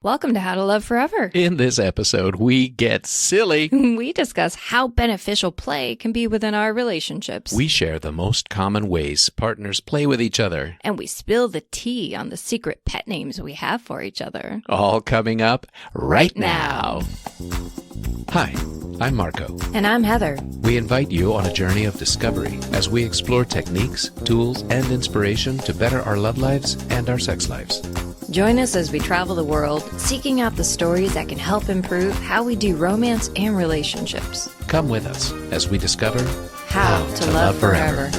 Welcome to How to Love Forever. In this episode, we get silly. We discuss how beneficial play can be within our relationships. We share the most common ways partners play with each other. And we spill the tea on the secret pet names we have for each other. All coming up right now. Hi, I'm Marco. And I'm Heather. We invite you on a journey of discovery as we explore techniques, tools, and inspiration to better our love lives and our sex lives. Join us as we travel the world, seeking out the stories that can help improve how we do romance and relationships. Come with us as we discover how to love forever.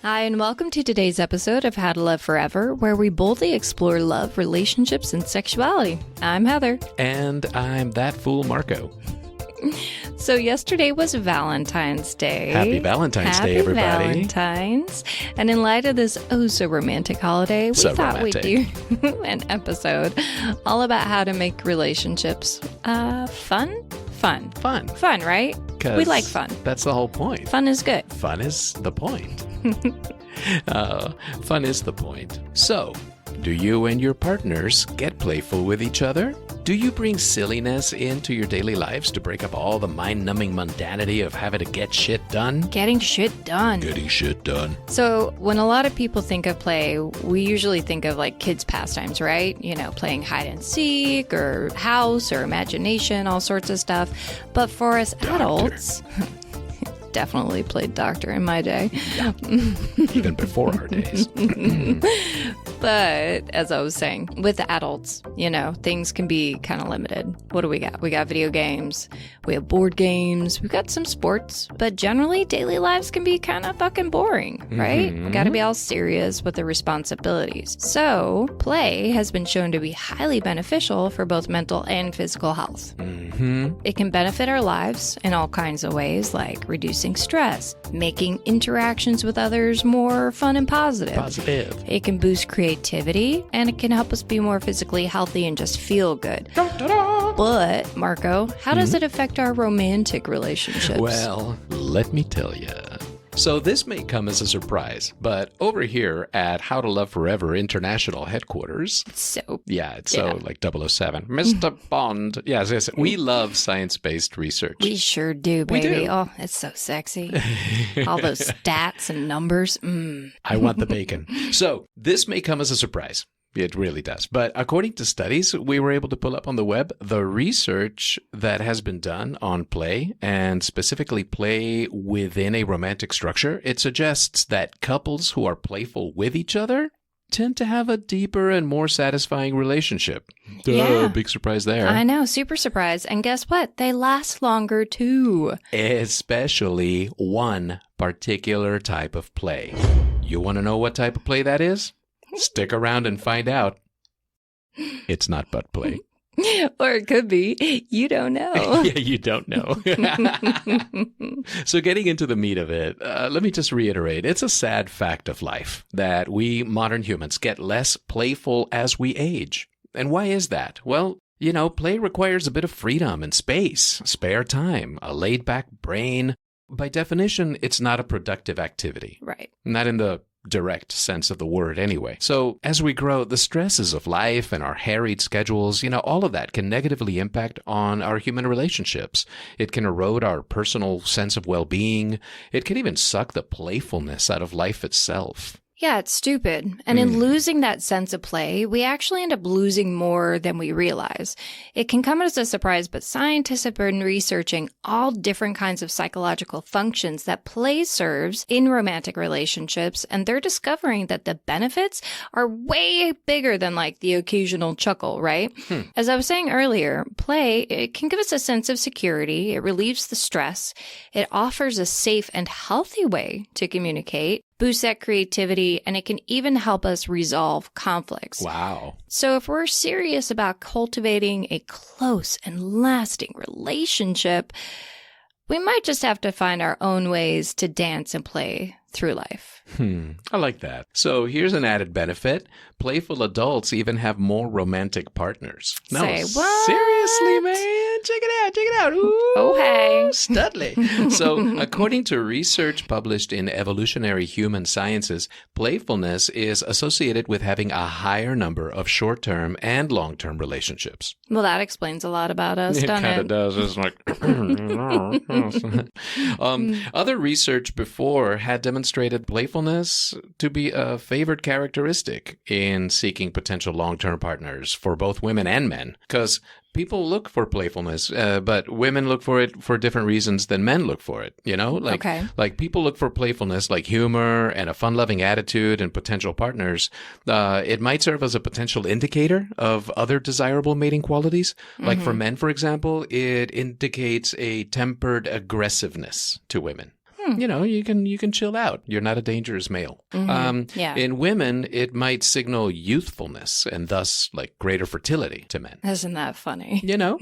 Hi, and welcome to today's episode of How to Love Forever, where we boldly explore love, relationships, and sexuality. I'm Heather. And I'm that fool Marco. So yesterday was Valentine's Day. Happy Valentine's Day, everybody. Happy Valentine's. And in light of this romantic holiday, we thought we'd do an episode all about how to make relationships fun, right? We like fun. That's the whole point. Fun is good. Fun is the point. Fun is the point. So, do you and your partners get playful with each other? Do you bring silliness into your daily lives to break up all the mind-numbing mundanity of having to get shit done? Getting shit done. Getting shit done. So when a lot of people think of play, we usually think of like kids' pastimes, right? You know, playing hide and seek or house or imagination, all sorts of stuff. But for us adults... Definitely played doctor in my day. Yeah. Even before our days. But as I was saying, with the adults, you know, things can be kind of limited. What do we got? We got video games. We have board games. We've got some sports. But generally, daily lives can be kind of fucking boring, right? We got to be all serious with the responsibilities. So play has been shown to be highly beneficial for both mental and physical health. It can benefit our lives in all kinds of ways, like reducing stress, making interactions with others more fun and positive. It can boost creativity, and it can help us be more physically healthy and just feel good. But, Marco, how does it affect our romantic relationships? Well, let me tell you. So this may come as a surprise, but over here at How to Love Forever International Headquarters... It's so like 007. Mr. Bond. Yes, we love science-based research. We sure do, baby. We do. Oh, it's so sexy. All those stats and numbers. I want the bacon. So this may come as a surprise. It really does. But according to studies we were able to pull up on the web, the research that has been done on play, and specifically play within a romantic structure, it suggests that couples who are playful with each other tend to have a deeper and more satisfying relationship. Yeah. Big surprise there. I know, super surprise. And guess what? They last longer too. Especially one particular type of play. You want to know what type of play that is? Stick around and find out. It's not butt play. Or it could be. You don't know. Yeah, you don't know. So getting into the meat of it, let me just reiterate. It's a sad fact of life that we modern humans get less playful as we age. And why is that? Well, you know, play requires a bit of freedom and space, spare time, a laid-back brain. By definition, it's not a productive activity. Right. Not in the direct sense of the word anyway. So as we grow, the stresses of life and our harried schedules, you know, all of that can negatively impact on our human relationships. It can erode our personal sense of well-being. It can even suck the playfulness out of life itself. Yeah, it's stupid. And in losing that sense of play, we actually end up losing more than we realize. It can come as a surprise, but scientists have been researching all different kinds of psychological functions that play serves in romantic relationships, and they're discovering that the benefits are way bigger than like the occasional chuckle, right? As I was saying earlier, play, it can give us a sense of security. It relieves the stress. It offers a safe and healthy way to communicate, boost that creativity, and it can even help us resolve conflicts. Wow. So if we're serious about cultivating a close and lasting relationship, we might just have to find our own ways to dance and play through life. I like that. So here's an added benefit. Playful adults even have more romantic partners. No, Say what? seriously, man. Check it out. Ooh, Oh, hey. Studley. So according to research published in Evolutionary Human Sciences, playfulness is associated with having a higher number of short-term and long-term relationships. Well, that explains a lot about us, It doesn't kind it? of does. It's like, other research before had demonstrated playfulness to be a favored characteristic in seeking potential long-term partners for both women and men. Because people look for playfulness, but women look for it for different reasons than men look for it. You know, like people look for playfulness, like humor and a fun-loving attitude and potential partners. It might serve as a potential indicator of other desirable mating qualities. Like for men, for example, it indicates a tempered aggressiveness to women. You know, you can chill out. You're not a dangerous male. Yeah. In women, it might signal youthfulness and thus like greater fertility to men. Isn't that funny? You know?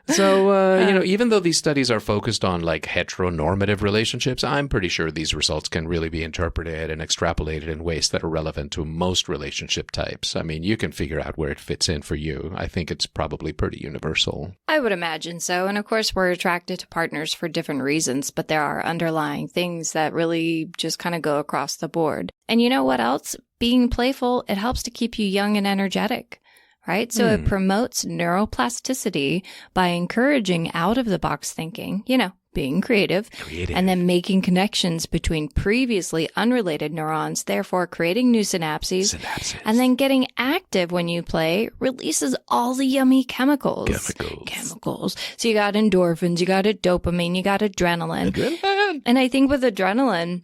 So, you know, even though these studies are focused on like heteronormative relationships, I'm pretty sure these results can really be interpreted and extrapolated in ways that are relevant to most relationship types. I mean, you can figure out where it fits in for you. I think it's probably pretty universal. I would imagine so. And of course, we're attracted to partners for different reasons, but there are underlying things that really just kind of go across the board. And you know what else? Being playful, it helps to keep you young and energetic, right? So it promotes neuroplasticity by encouraging out-of-the-box thinking, you know, being creative, and then making connections between previously unrelated neurons, therefore creating new synapses. And then getting active when you play releases all the yummy chemicals. So you got endorphins, you got dopamine, you got adrenaline. And I think with adrenaline,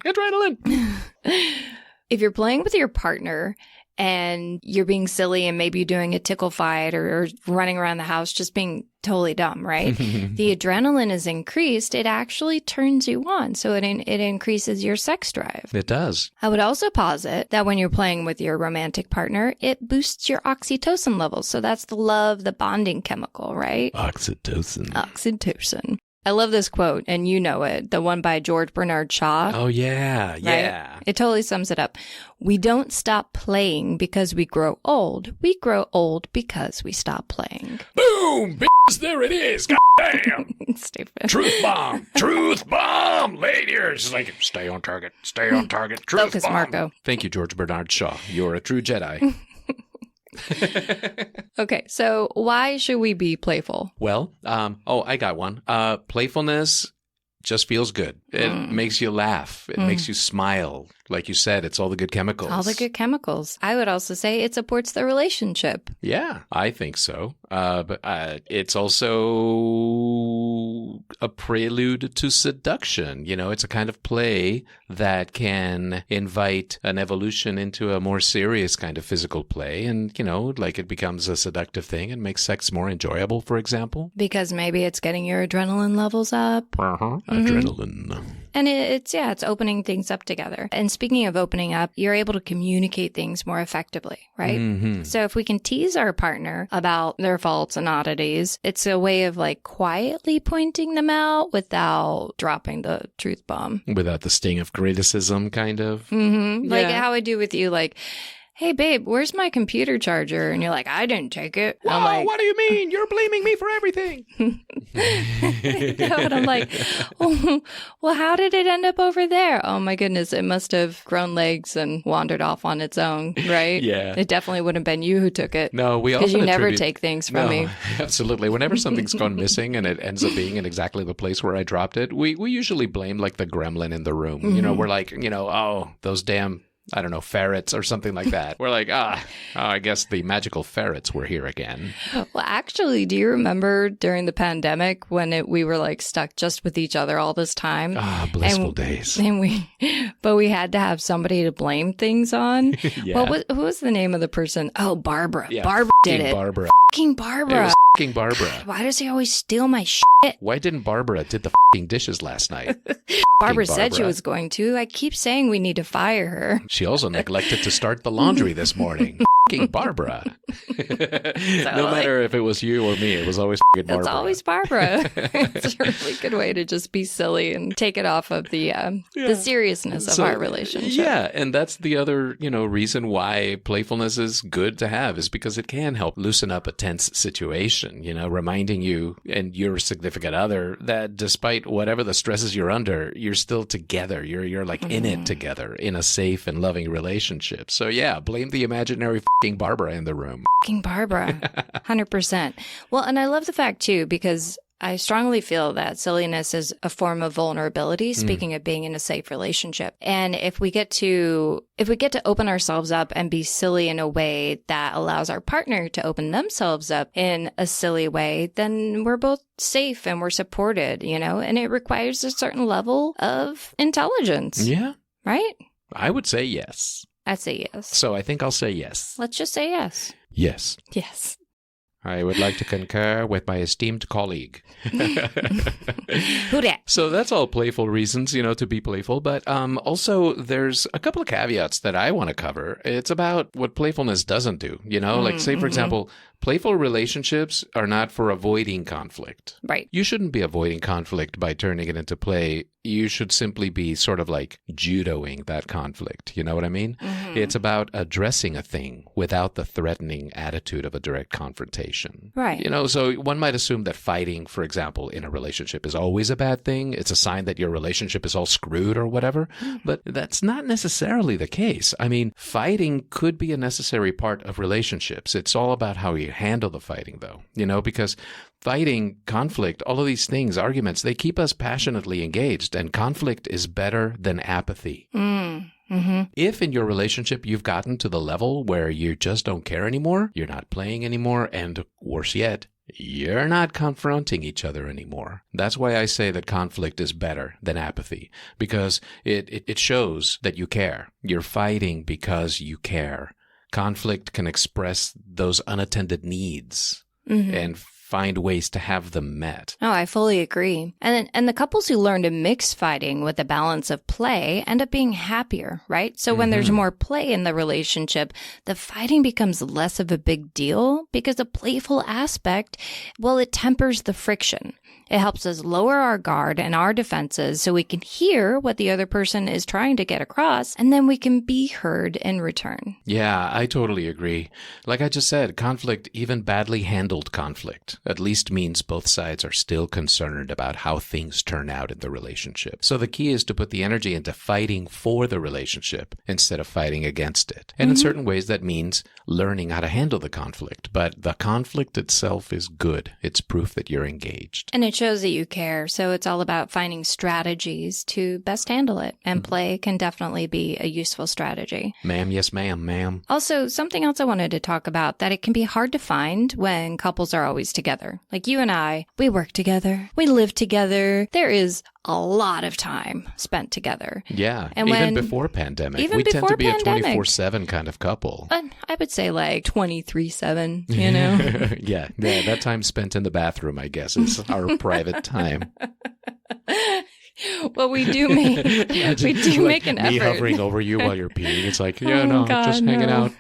if you're playing with your partner and you're being silly and maybe you're doing a tickle fight or running around the house just being totally dumb, right? The adrenaline is increased. It actually turns you on. So it increases your sex drive. It does. I would also posit that when you're playing with your romantic partner, it boosts your oxytocin levels. So that's the love, the bonding chemical, right? Oxytocin. I love this quote, and you know it, the one by George Bernard Shaw. Oh, yeah, yeah. Right? It totally sums it up. We don't stop playing because we grow old. We grow old because we stop playing. Boom! Bitches, there it is. God damn. Stupid. Truth bomb. Truth bomb. Ladies. Like, stay on target. Stay on target. Truth Focus, bomb. Marco. Thank you, George Bernard Shaw. You're a true Jedi. Okay, so why should we be playful? Well, I got one. Playfulness just feels good. It makes you laugh. It makes you smile. Like you said, it's all the good chemicals. All the good chemicals. I would also say it supports the relationship. Yeah, I think so. But it's also a prelude to seduction. You know, it's a kind of play that can invite an evolution into a more serious kind of physical play. And, you know, like it becomes a seductive thing and makes sex more enjoyable, for example. Because maybe it's getting your adrenaline levels up. Adrenaline. And it's opening things up together. And speaking of opening up, you're able to communicate things more effectively, right? So if we can tease our partner about their faults and oddities, it's a way of like quietly pointing them out without dropping the truth bomb. Without the sting of criticism, kind of. Like how I do with you, like, hey, babe, where's my computer charger? And you're like, I didn't take it. Whoa, I'm like, what do you mean? You're blaming me for everything. And I'm like, oh, well, how did it end up over there? Oh, my goodness. It must have grown legs and wandered off on its own, right? Yeah. It definitely wouldn't have been you who took it. No, we Because often you never attribute- take things from me. Absolutely. Whenever something's gone missing and it ends up being in exactly the place where I dropped it, we usually blame like the gremlin in the room. You know, we're like, you know, oh, those damn, I don't know, ferrets or something like that. We're like, I guess the magical ferrets were here again. Well, actually, do you remember during the pandemic when we were like stuck just with each other all this time? Blissful days. And but we had to have somebody to blame things on. Yeah. Who was the name of the person? Oh, Barbara. Yeah, Barbara did it. Barbara. Fucking It Barbara. was f***ing Barbara. Why does he always steal my shit? Why didn't Barbara did the f***ing dishes last night? Barbara said she Barbara. was going to. I keep saying we need to fire her. She also neglected to start the laundry this morning. F***ing Barbara. No matter if it was you or me, it was always Barbara. It's always Barbara. It's a really good way to just be silly and take it off of the seriousness of our relationship. Yeah, and that's the other, reason why playfulness is good to have, is because it can help loosen up a tense situation, reminding you and your significant other that despite whatever the stresses you're under, you're still together. You're like in it together in a safe and loving relationship. So yeah, blame the imaginary fucking Barbara in the room. Fucking Barbara. 100%. Well, and I love the fact too, because I strongly feel that silliness is a form of vulnerability, speaking of being in a safe relationship. And if we get to open ourselves up and be silly in a way that allows our partner to open themselves up in a silly way, then we're both safe and we're supported, and it requires a certain level of intelligence. Yeah. Right? I would say yes. I'd say yes. So I think I'll say yes. Let's just say yes. Yes. Yes. I would like to concur with my esteemed colleague. Who dat? So that's all playful reasons, to be playful. But also there's a couple of caveats that I want to cover. It's about what playfulness doesn't do, like say, for example, playful relationships are not for avoiding conflict. Right. You shouldn't be avoiding conflict by turning it into play. You should simply be sort of like judoing that conflict. You know what I mean? It's about addressing a thing without the threatening attitude of a direct confrontation. Right. So one might assume that fighting, for example, in a relationship is always a bad thing. It's a sign that your relationship is all screwed or whatever. But that's not necessarily the case. I mean, fighting could be a necessary part of relationships. It's all about how you handle the fighting, though, because fighting, conflict, all of these things, arguments, they keep us passionately engaged, and conflict is better than apathy. If in your relationship you've gotten to the level where you just don't care anymore, you're not playing anymore, and worse yet, you're not confronting each other anymore. That's why I say that conflict is better than apathy, because it shows that you care. You're fighting because you care. Conflict can express those unattended needs and find ways to have them met. Oh, I fully agree. And the couples who learn to mix fighting with a balance of play end up being happier, right? So when there's more play in the relationship, the fighting becomes less of a big deal because the playful aspect, well, it tempers the friction. It helps us lower our guard and our defenses so we can hear what the other person is trying to get across, and then we can be heard in return. Yeah, I totally agree. Like I just said, conflict, even badly handled conflict, at least means both sides are still concerned about how things turn out in the relationship. So the key is to put the energy into fighting for the relationship instead of fighting against it. And in certain ways, that means learning how to handle the conflict. But the conflict itself is good. It's proof that you're engaged. And it shows that you care. So it's all about finding strategies to best handle it. And play can definitely be a useful strategy. Ma'am, yes, ma'am. Also, something else I wanted to talk about, that it can be hard to find when couples are always together. Like you and I, we work together. We live together. There is a lot of time spent together. Yeah, and even before pandemic. We tend to be a 24/7 kind of couple. I would say like 23/7, Yeah, that time spent in the bathroom, I guess, is our private time. Well, we do make an effort. Me hovering over you while you're peeing. It's like, hanging out.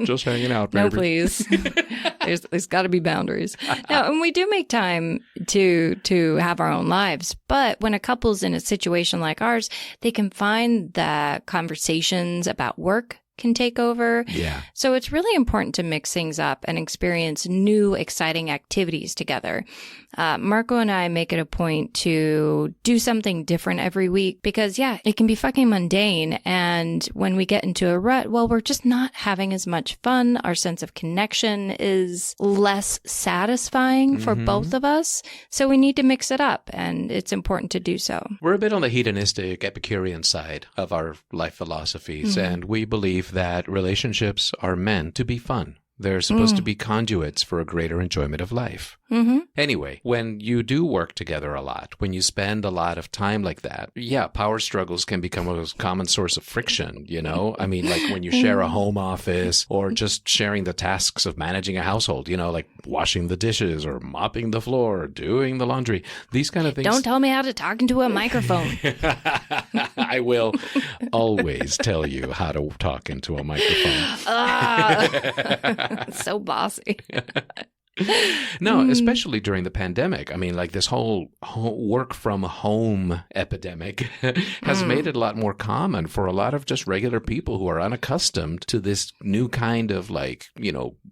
Just hanging out, baby. No, please. There's got to be boundaries. No, and we do make time to have our own lives. But when a couple's in a situation like ours, they can find that conversations about work can take over. Yeah. So it's really important to mix things up and experience new, exciting activities together. Marco and I make it a point to do something different every week because, it can be fucking mundane. And when we get into a rut, well, we're just not having as much fun. Our sense of connection is less satisfying for both of us. So we need to mix it up, and it's important to do so. We're a bit on the hedonistic Epicurean side of our life philosophies, and we believe that relationships are meant to be fun. They're supposed to be conduits for a greater enjoyment of life. Anyway, when you do work together a lot, when you spend a lot of time like that, power struggles can become a common source of friction, I mean, like when you share a home office or just sharing the tasks of managing a household, like washing the dishes or mopping the floor or doing the laundry, these kind of things. Don't tell me how to talk into a microphone. I will always tell you how to talk into a microphone. So bossy. No, especially during the pandemic. I mean, like this whole work from home epidemic has made it a lot more common for a lot of just regular people who are unaccustomed to this new kind of like,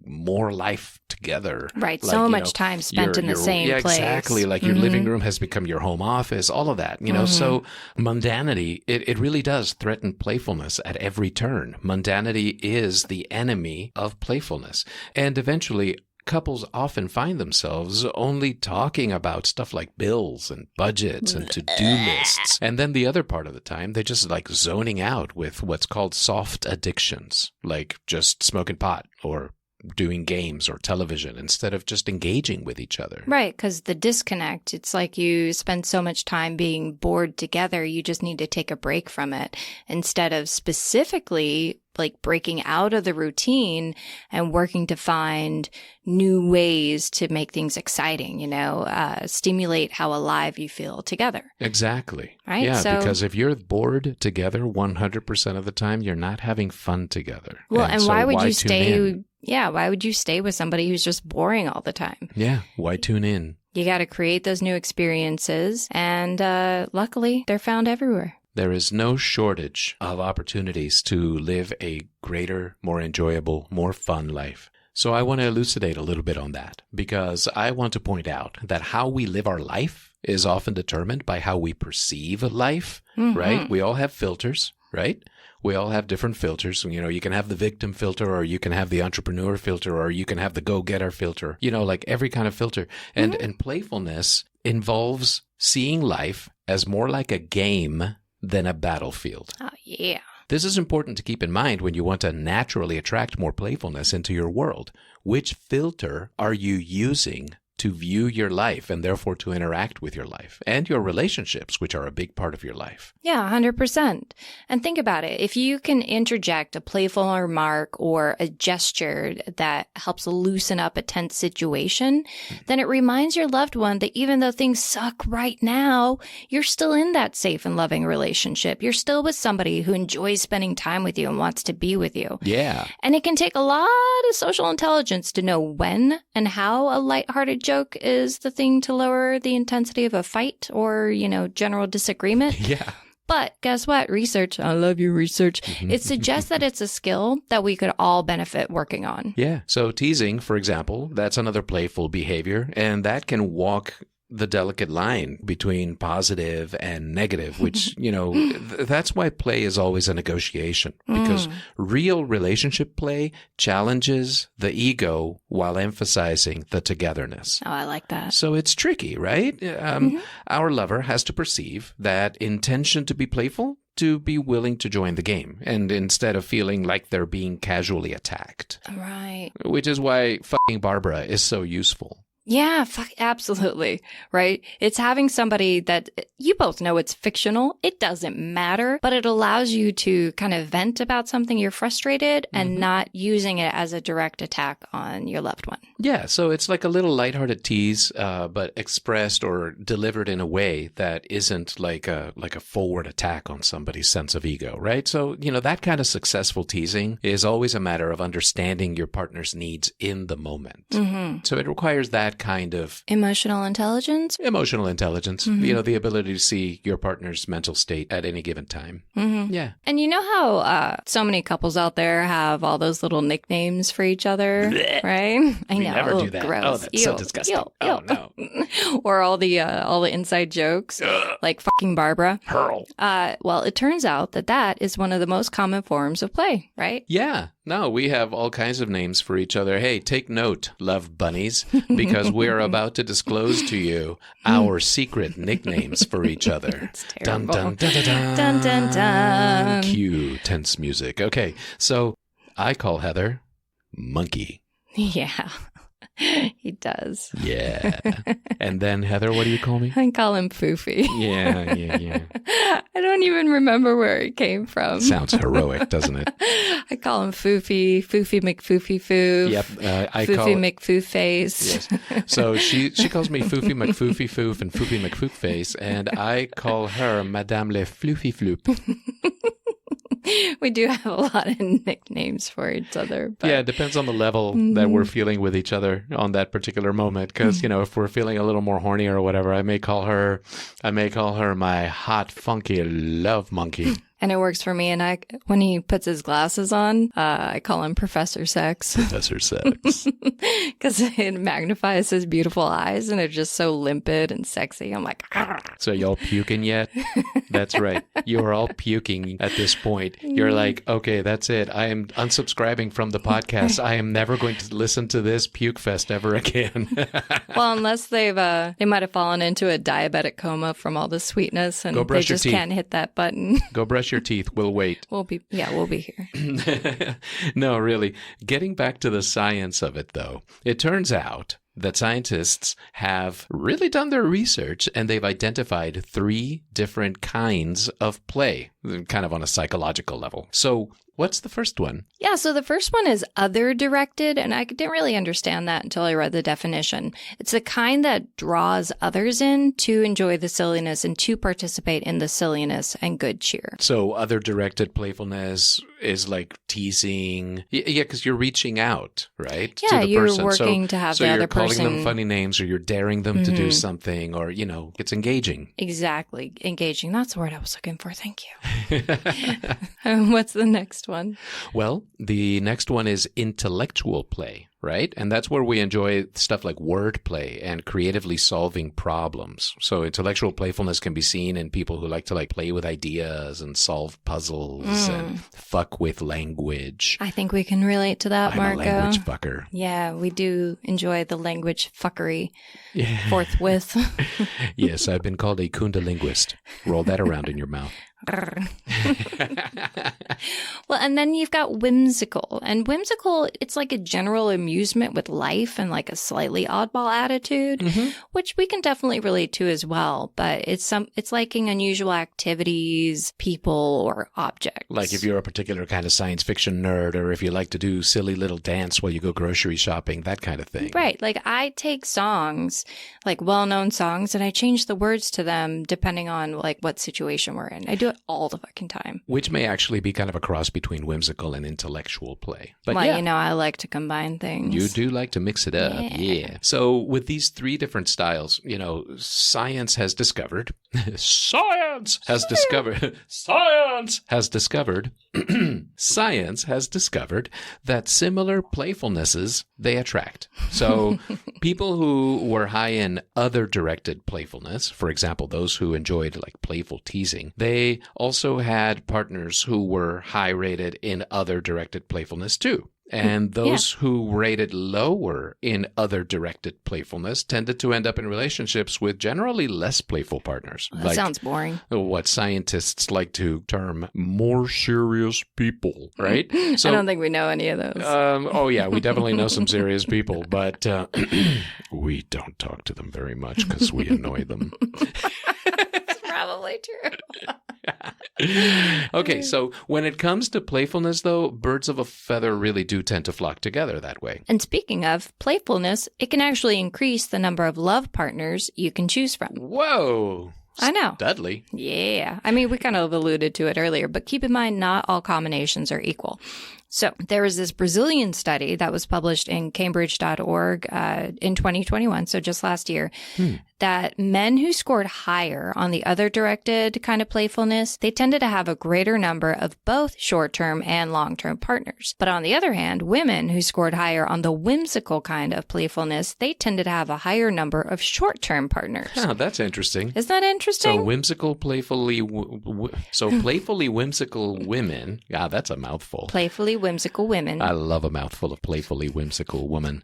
more life together. Right. Like, so much time spent in the same place. Yeah, exactly. Like your living room has become your home office, all of that, So mundanity, it really does threaten playfulness at every turn. Mundanity is the enemy of playfulness. And eventually, couples often find themselves only talking about stuff like bills and budgets and to-do lists. And then the other part of the time, they're just like zoning out with what's called soft addictions, like just smoking pot or doing games or television instead of just engaging with each other. Right, because the disconnect, it's like you spend so much time being bored together, you just need to take a break from it instead of specifically like breaking out of the routine and working to find new ways to make things exciting, stimulate how alive you feel together. Exactly. Right? Yeah, because if you're bored together 100% of the time, you're not having fun together. Well, and so why would you tune in? why would you stay with somebody who's just boring all the time? Yeah, why tune in? You got to create those new experiences, and luckily, they're found everywhere. There is no shortage of opportunities to live a greater, more enjoyable, more fun life. So I want to elucidate a little bit on that because I want to point out that how we live our life is often determined by how we perceive life, right? We all have filters, right? We all have different filters. You can have the victim filter, or you can have the entrepreneur filter, or you can have the go-getter filter, like every kind of filter. And playfulness involves seeing life as more like a game than a battlefield. Oh, yeah. This is important to keep in mind when you want to naturally attract more playfulness into your world. Which filter are you using to view your life and therefore to interact with your life and your relationships, which are a big part of your life? Yeah, 100%. And think about it. If you can interject a playful remark or a gesture that helps loosen up a tense situation, then it reminds your loved one that even though things suck right now, you're still in that safe and loving relationship. You're still with somebody who enjoys spending time with you and wants to be with you. Yeah. And it can take a lot of social intelligence to know when and how a lighthearted joke is the thing to lower the intensity of a fight or, general disagreement. Yeah. But guess what? Research, I love your research. It suggests that it's a skill that we could all benefit working on. Yeah. So teasing, for example, that's another playful behavior, and that can walk the delicate line between positive and negative, which, that's why play is always a negotiation, because real relationship play challenges the ego while emphasizing the togetherness. Oh, I like that. So it's tricky, right? Our lover has to perceive that intention to be playful, to be willing to join the game, and instead of feeling like they're being casually attacked. Right. Which is why fucking Barbara is so useful. Yeah, absolutely. Right. It's having somebody that you both know it's fictional. It doesn't matter, but it allows you to kind of vent about something you're frustrated and not using it as a direct attack on your loved one. Yeah. So it's like a little lighthearted tease, but expressed or delivered in a way that isn't like a forward attack on somebody's sense of ego. Right. So, that kind of successful teasing is always a matter of understanding your partner's needs in the moment. So it requires that kind of emotional intelligence, the ability to see your partner's mental state at any given time. Yeah. And you know how so many couples out there have all those little nicknames for each other, right? I know. Never do that. Gross. Oh, that's so disgusting. Oh, no. Or all the inside jokes, like fucking Barbara. Hurl. Well, it turns out that is one of the most common forms of play, right? Yeah. No, we have all kinds of names for each other. Hey, take note, love bunnies, because we're about to disclose to you our secret nicknames for each other. It's terrible. Dun, dun, dun, dun, dun. Dun, dun, dun. Cue tense music. Okay, so I call Heather Monkey. Yeah, he does. Yeah. And then, Heather, what do you call me? I call him Foofy. Yeah. I don't even remember where it came from. Sounds heroic, doesn't it? I call him Foofy McFoofy Foof. Yep. I Foofy call McFoof Face. Yes. So she calls me Foofy McFoofy Foof and Foofy McFook Face, and I call her Madame Le Floofy Floop. We do have a lot of nicknames for each other. But... Yeah, it depends on the level that we're feeling with each other on that particular moment. Because, if we're feeling a little more horny or whatever, I may call her my hot, funky love monkey. And it works for me. And when he puts his glasses on, I call him Professor Sex. Professor Sex. Because it magnifies his beautiful eyes and they're just so limpid and sexy. I'm like, argh. So y'all puking yet? That's right. You're all puking at this point. You're like, okay, that's it. I am unsubscribing from the podcast. I am never going to listen to this puke fest ever again. Well, unless they might have fallen into a diabetic coma from all the sweetness and they just can't hit that button. Go brush your teeth. We'll wait. We'll be here. No, really. Getting back to the science of it, though, it turns out that scientists have really done their research and they've identified 3 different kinds of play, kind of on a psychological level. So what's the first one? Yeah, so the first one is other-directed, and I didn't really understand that until I read the definition. It's the kind that draws others in to enjoy the silliness and to participate in the silliness and good cheer. So other-directed playfulness is like teasing. Yeah, because you're reaching out, right? Yeah, to the you're person. working to have the other person. So you're calling them funny names or you're daring them to do something or, it's engaging. Exactly. Engaging. That's the word I was looking for. Thank you. What's the next one? Well, the next one is intellectual play, right? And that's where we enjoy stuff like wordplay and creatively solving problems. So intellectual playfulness can be seen in people who like to play with ideas and solve puzzles and fuck with language. I think we can relate to that, Marco. I'm a language fucker. Yeah, we do enjoy the language fuckery forthwith. Yes, I've been called a kundalinguist. Roll that around in your mouth. Well, and then you've got whimsical. And whimsical, it's like a general amusement with life and like a slightly oddball attitude, which we can definitely relate to as well. But it's liking unusual activities, people, or objects. Like if you're a particular kind of science fiction nerd, or if you like to do silly little dance while you go grocery shopping, that kind of thing. Right. Like I take songs, like well-known songs, and I change the words to them depending on like what situation we're in. I do it all the fucking time. Which may actually be kind of a cross between whimsical and intellectual play. But well, I like to combine things. You do like to mix it up. Yeah. So with these 3 different styles, science has discovered science has discovered that similar playfulnesses they attract. So people who were high in other directed playfulness, for example, those who enjoyed like playful teasing, they also had partners who were high rated in other directed playfulness too. And those who rated lower in other directed playfulness tended to end up in relationships with generally less playful partners. Well, that sounds boring. What scientists like to term more serious people, right? So, I don't think we know any of those. We definitely know some serious people, but we don't talk to them very much because we annoy them. That's probably true. Okay, so when it comes to playfulness, though, birds of a feather really do tend to flock together that way. And speaking of playfulness, it can actually increase the number of love partners you can choose from. Whoa. I know. Dudley. Yeah. I mean, we kind of alluded to it earlier, but keep in mind, not all combinations are equal. So there was this Brazilian study that was published in Cambridge.org in 2021, so just last year, that men who scored higher on the other directed kind of playfulness, they tended to have a greater number of both short-term and long-term partners. But on the other hand, women who scored higher on the whimsical kind of playfulness, they tended to have a higher number of short-term partners. Oh, that's interesting. Isn't that interesting? So whimsical, playfully whimsical women. Yeah, that's a mouthful. Playfully whimsical women. I love a mouthful of playfully whimsical woman.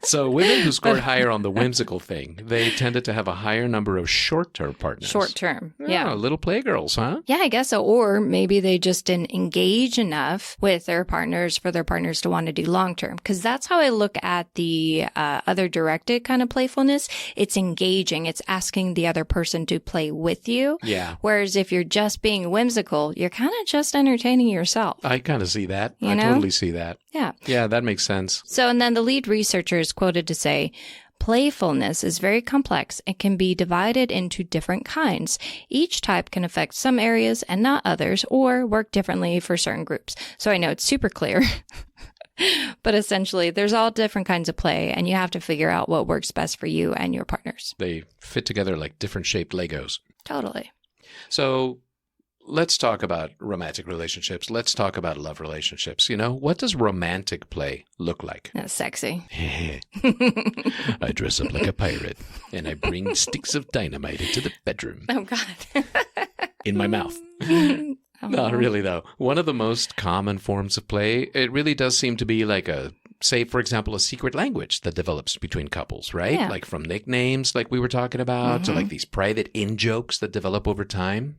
So women who scored higher on the whimsical thing, they tended to have a higher number of short-term partners. Short-term, yeah. Little playgirls, huh? Yeah, I guess so. Or maybe they just didn't engage enough with their partners for their partners to want to do long-term. Because that's how I look at the other directed kind of playfulness. It's engaging. It's asking the other person to play with you. Yeah. Whereas if you're just being whimsical, you're kind of just entertaining yourself. I kind of see that. You know? Totally see that. Yeah. Yeah, that makes sense. So, and then the lead researcher is quoted to say, Playfulness is very complex and can be divided into different kinds. Each type can affect some areas and not others, or work differently for certain groups. So I know it's super clear. But essentially, there's all different kinds of play, and you have to figure out what works best for you and your partners. They fit together like different shaped Legos. Totally. So let's talk about romantic relationships. Let's talk about love relationships. What does romantic play look like? That's sexy. I dress up like a pirate, and I bring sticks of dynamite into the bedroom. Oh, God. In my mouth. No, really, though. One of the most common forms of play, it really does seem to be like say, for example, a secret language that develops between couples, right? Yeah. Like from nicknames like we were talking about to like these private in-jokes that develop over time.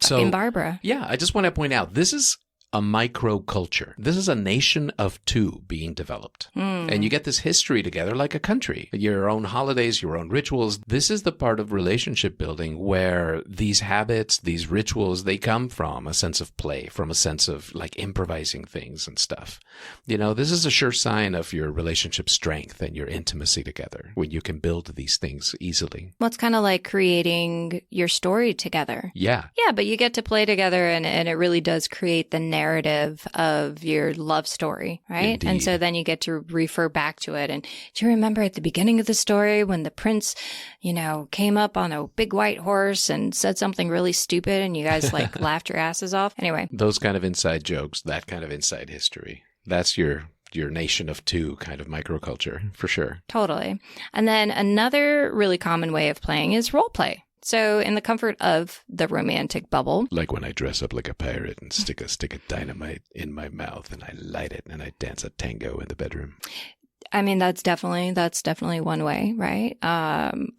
So, Barbara. Yeah, I just want to point out, this is a microculture. This is a nation of two being developed. And you get this history together like a country. Your own holidays, your own rituals. This is the part of relationship building where these habits, these rituals, they come from a sense of play, from a sense of like improvising things and stuff. This is a sure sign of your relationship strength and your intimacy together when you can build these things easily. Well, it's kind of like creating your story together. Yeah. Yeah, but you get to play together, and it really does create the narrative of your love story, right? Indeed. And so then you get to refer back to it. And do you remember at the beginning of the story when the prince, came up on a big white horse and said something really stupid and you guys like laughed your asses off? Anyway. Those kind of inside jokes, that kind of inside history. That's your nation of two kind of microculture, for sure. Totally. And then another really common way of playing is role play. So in the comfort of the romantic bubble. Like when I dress up like a pirate and stick a stick of dynamite in my mouth and I light it and I dance a tango in the bedroom. I mean, that's definitely one way, right?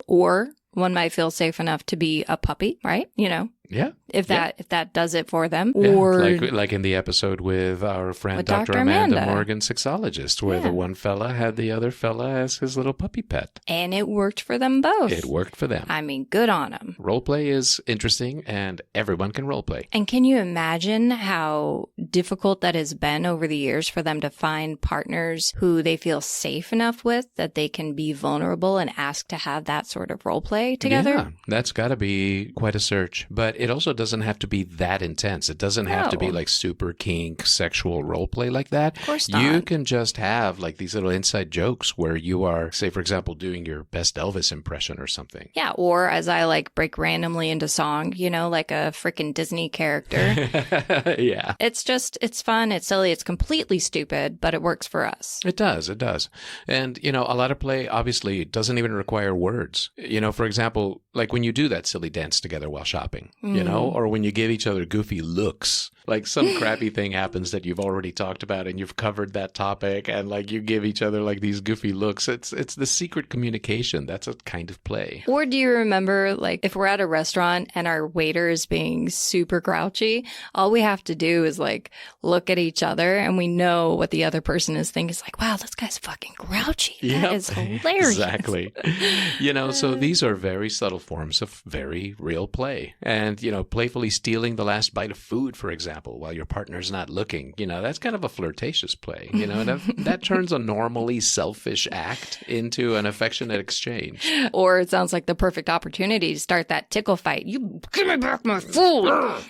Or one might feel safe enough to be a puppy, right? Yeah. If that does it for them. Yeah. Or like in the episode with our friend with Dr. Dr. Amanda Amanda. Morgan, sexologist, where Yeah. the one fella had the other fella as his little puppy pet. And it worked for them both. It worked for them. I mean, good on them. Role play is interesting and everyone can role play. And can you imagine how difficult that has been over the years for them to find partners who they feel safe enough with that they can be vulnerable and ask to have that sort of role play together? Yeah, that's got to be quite a search. But it also doesn't have to be that intense. It doesn't have to be No. like super kink sexual role play like that. Of course You not. can just have like these little inside jokes where you are, say, for example, doing your best Elvis impression or something. Yeah, or as I like break randomly into song, like a freaking Disney character. Yeah. It's fun, it's silly, it's completely stupid, but it works for us. It does. And, a lot of play obviously doesn't even require words. For example, like when you do that silly dance together while shopping, or when you give each other goofy looks, like some crappy thing happens that you've already talked about and you've covered that topic and like you give each other like these goofy looks. It's the secret communication. That's a kind of play. Or do you remember, like, if we're at a restaurant and our waiter is being super grouchy, all we have to do is, like, look at each other and we know what the other person is thinking. It's like, wow, this guy's fucking grouchy. That is hilarious. Exactly. So these are very subtle forms of very real play. And, playfully stealing the last bite of food, for example, while your partner's not looking, that's kind of a flirtatious play. That turns a normally selfish act into an affectionate exchange. Or it sounds like the perfect opportunity to start that tickle fight. You give me back my food.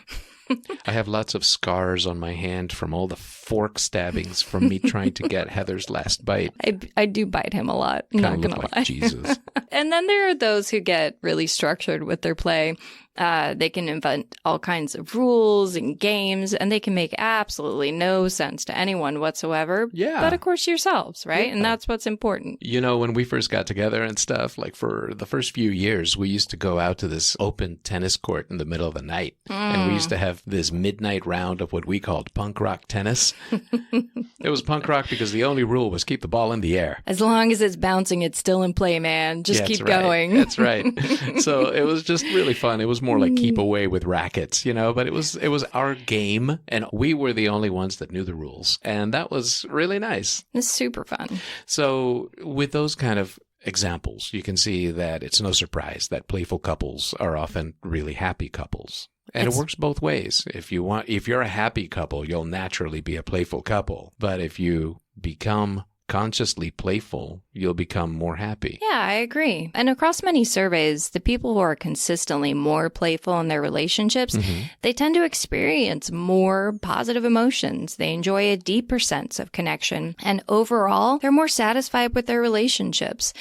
I have lots of scars on my hand from all the fork stabbings from me trying to get Heather's last bite. I do bite him a lot. I'm not going to lie. Jesus. And then there are those who get really structured with their play. They can invent all kinds of rules and games, and they can make absolutely no sense to anyone whatsoever. Yeah. But of course yourselves, right? Yeah. And that's what's important. When we first got together and stuff, like for the first few years, we used to go out to this open tennis court in the middle of the night. And we used to have this midnight round of what we called punk rock tennis. It was punk rock because the only rule was keep the ball in the air. As long as it's bouncing, it's still in play, man. Just keep going. That's right. So it was just really fun. It was more like keep away with rackets, but it was our game and we were the only ones that knew the rules. And that was really nice. It's super fun. So with those kind of examples, you can see that it's no surprise that playful couples are often really happy couples. And it works both ways. If you're a happy couple, you'll naturally be a playful couple. But if you become consciously playful, you'll become more happy. Yeah, I agree. And across many surveys, the people who are consistently more playful in their relationships, they tend to experience more positive emotions. They enjoy a deeper sense of connection. And overall, they're more satisfied with their relationships.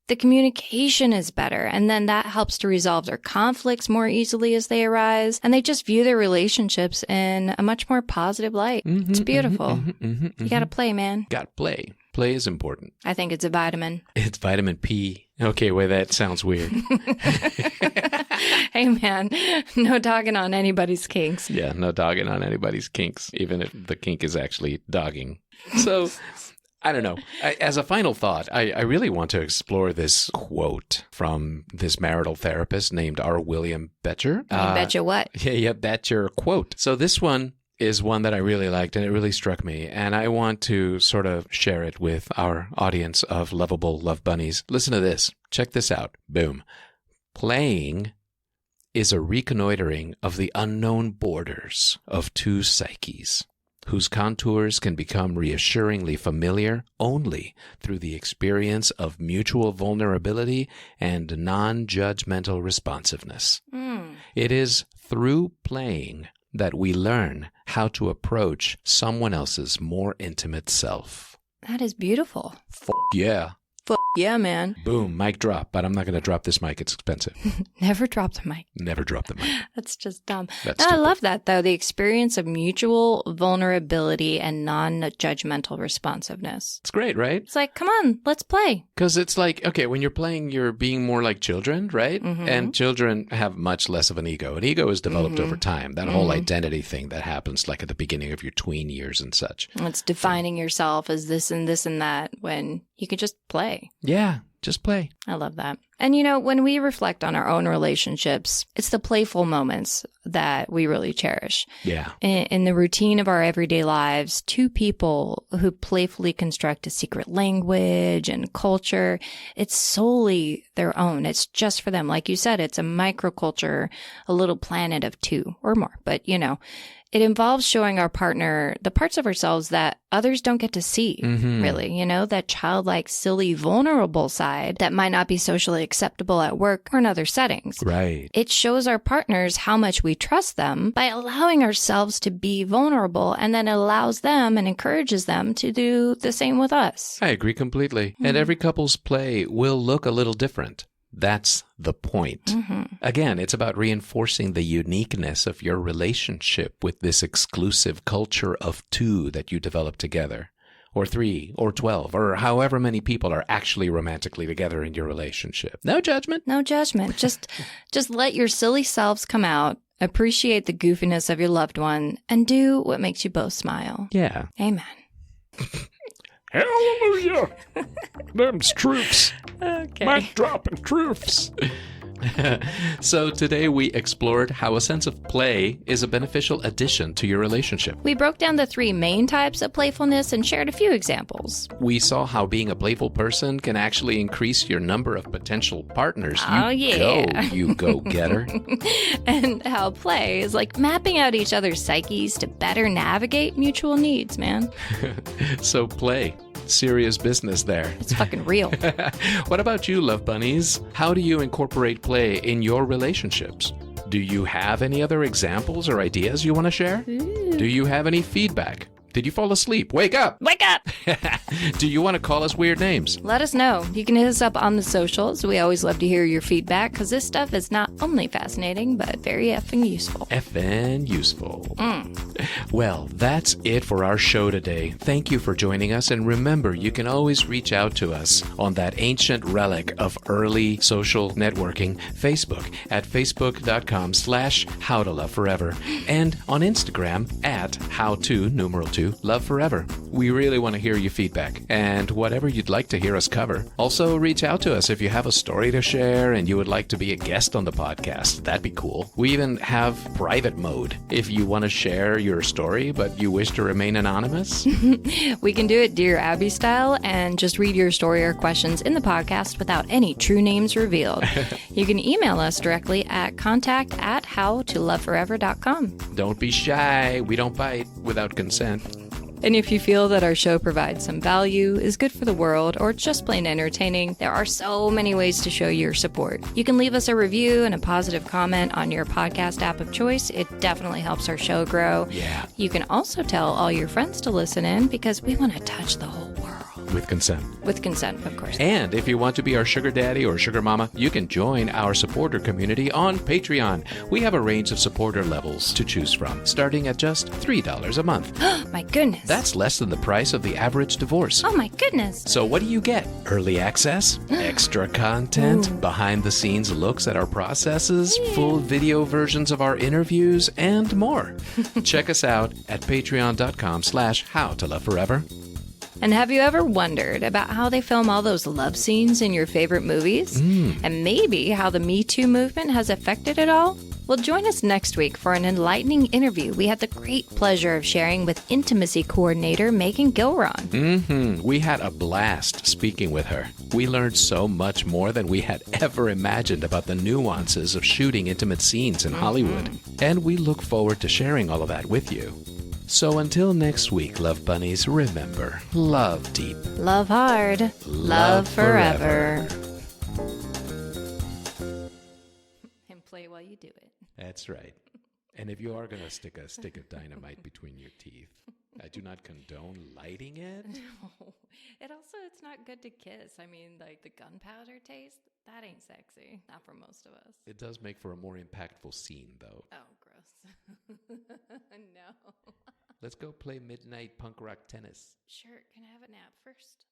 The communication is better, and then that helps to resolve their conflicts more easily as they arise, and they just view their relationships in a much more positive light. It's beautiful. You gotta play, man. Gotta play. Play is important. I think it's a vitamin. It's vitamin P. Okay, well, that sounds weird. Hey, man, no dogging on anybody's kinks. Yeah, no dogging on anybody's kinks, even if the kink is actually dogging. So... I don't know. As a final thought, I really want to explore this quote from this marital therapist named R. William Becher. Betcha what? Yeah, Becher quote. So this one is one that I really liked, and it really struck me. And I want to sort of share it with our audience of lovable love bunnies. Listen to this. Check this out. Boom. Playing is a reconnoitering of the unknown borders of two psyches, whose contours can become reassuringly familiar only through the experience of mutual vulnerability and non-judgmental responsiveness. It is through playing that we learn how to approach someone else's more intimate self. That is beautiful. Yeah. Yeah, man. Boom, mic drop. But I'm not going to drop this mic. It's expensive. Never drop the mic. Never drop the mic. That's just dumb. That's I stupid. love that, though. The experience of mutual vulnerability and non-judgmental responsiveness. It's great, right? It's like, come on, let's play. Because it's like, okay, when you're playing, you're being more like children, right? And children have much less of an ego. An ego is developed over time. That whole identity thing that happens like at the beginning of your tween years and such. It's defining yourself as this and this and that when you could just play. Yeah, just play. I love that. And, you know, when we reflect on our own relationships, it's the playful moments that we really cherish. Yeah. In the routine of our everyday lives, two people who playfully construct a secret language and culture, it's solely their own. It's just for them. Like you said, it's a microculture, a little planet of two or more. But, you know, it involves showing our partner the parts of ourselves that others don't get to see, really. You know, that childlike, silly, vulnerable side that might not be socially acceptable at work or in other settings. Right. It shows our partners how much we trust them by allowing ourselves to be vulnerable, and then it allows them and encourages them to do the same with us. I agree completely. And every couple's play will look a little different. That's the point. Again, it's about reinforcing the uniqueness of your relationship with this exclusive culture of two that you develop together, or 3, or 12, or however many people are actually romantically together in your relationship. No judgment. No judgment. Just let your silly selves come out, appreciate the goofiness of your loved one, and do what makes you both smile. Yeah. Amen. Hallelujah. Them's truths. Okay. Mic dropping truths. So today we explored how a sense of play is a beneficial addition to your relationship. We broke down the 3 main types of playfulness and shared a few examples. We saw how being a playful person can actually increase your number of potential partners. You go-getter. And how play is like mapping out each other's psyches to better navigate mutual needs, man. So play. Serious business there. It's fucking real. What about you, love bunnies? How do you incorporate play in your relationships? Do you have any other examples or ideas you want to share? Do you have any feedback? Did you fall asleep? Wake up! Wake up! Do you want to call us weird names? Let us know. You can hit us up on the socials. We always love to hear your feedback because this stuff is not only fascinating, but very effing useful. Effing useful. Well, that's it for our show today. Thank you for joining us. And remember, you can always reach out to us on that ancient relic of early social networking, Facebook, at facebook.com/howtoloveforever, and on Instagram at how2 love forever. We really want to hear your feedback and whatever you'd like to hear us cover. Also, reach out to us if you have a story to share and you would like to be a guest on the podcast. That'd be cool. We even have private mode if you want to share your story but you wish to remain anonymous. We can do it Dear Abby style and just read your story or questions in the podcast without any true names revealed. You can email us directly at contact@howtoloveforever.com. Don't be shy. We don't bite without consent. And if you feel that our show provides some value, is good for the world, or just plain entertaining, there are so many ways to show your support. You can leave us a review and a positive comment on your podcast app of choice. It definitely helps our show grow. Yeah. You can also tell all your friends to listen in because we want to touch the whole world. With consent. With consent, of course. And if you want to be our sugar daddy or sugar mama, you can join our supporter community on Patreon. We have a range of supporter levels to choose from, starting at just $3 a month. My goodness. That's less than the price of the average divorce. Oh my goodness. So what do you get? Early access, extra content, behind-the-scenes looks at our processes, full video versions of our interviews, and more. Check us out at patreon.com/howtoloveforever. And have you ever wondered about how they film all those love scenes in your favorite movies? And maybe how the Me Too movement has affected it all? Well, join us next week for an enlightening interview we had the great pleasure of sharing with intimacy coordinator Megan Gilron. We had a blast speaking with her. We learned so much more than we had ever imagined about the nuances of shooting intimate scenes in Hollywood. And we look forward to sharing all of that with you. So until next week, love bunnies, remember, love deep. Love hard. Love forever. And play while you do it. That's right. And if you are going to stick a stick of dynamite between your teeth, I do not condone lighting it. No. It's not good to kiss. I mean, like the gunpowder taste, that ain't sexy. Not for most of us. It does make for a more impactful scene, though. Oh, gross. No. Let's go play midnight punk rock tennis. Sure. Can I have a nap first?